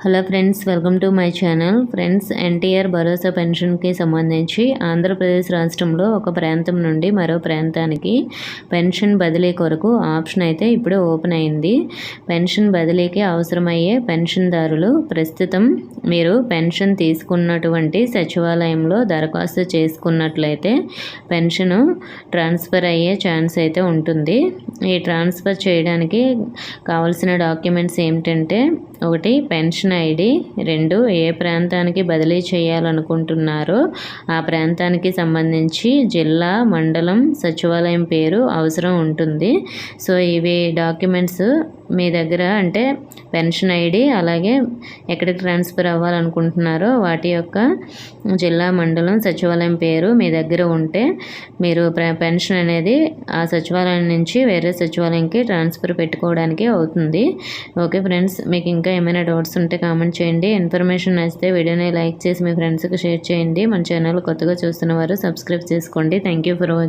Hello friends, welcome to my channel. Friends, NTR భరోసా పెన్షన్కి సంబంధించి ఆంధ్రప్రదేశ్ రాష్ట్రంలో ఒక ప్రాంతం నుండి మరో ప్రాంతానికి పెన్షన్ బదిలీ కొరకు ఆప్షన్ అయితే ఇప్పుడు ఓపెన్ అయింది. పెన్షన్ బదిలీకి అవసరమయ్యే పెన్షన్దారులు ప్రస్తుతం మీరు పెన్షన్ తీసుకున్నటువంటి సచివాలయంలో దరఖాస్తు చేసుకున్నట్లయితే పెన్షన్ ట్రాన్స్ఫర్ అయ్యే ఛాన్స్ అయితే ఉంటుంది. ఈ ట్రాన్స్ఫర్ చేయడానికి కావాల్సిన డాక్యుమెంట్స్ ఏమిటంటే, ఒకటి పెన్షన్ ఐడి, 2 ఏ ప్రాంతానికి బదిలీ చేయాలనుకుంటున్నారో ఆ ప్రాంతానికి సంబంధించి జిల్లా, మండలం, సచివాలయం పేరు అవసరం ఉంటుంది. సో ఇవి డాక్యుమెంట్స్ మీ దగ్గర అంటే పెన్షన్ ఐడి, అలాగే ఎక్కడికి ట్రాన్స్ఫర్ అవ్వాలనుకుంటున్నారో వాటి యొక్క జిల్లా, మండలం, సచివాలయం పేరు మీ దగ్గర ఉంటే మీరు పెన్షన్ అనేది ఆ సచివాలయం నుంచి వేరే సచివాలయంకి ట్రాన్స్ఫర్ పెట్టుకోవడానికి అవుతుంది. ఓకే ఫ్రెండ్స్, మీకు ఇంకా ఏమైనా డౌట్స్ ఉంటే కామెంట్ చేయండి. ఇన్ఫర్మేషన్ నచ్చితే వీడియోని లైక్ చేసి మీ ఫ్రెండ్స్కి షేర్ చేయండి. మన ఛానల్ కొత్తగా చూస్తున్న వారు సబ్స్క్రైబ్ చేసుకోండి. Thank you for watching.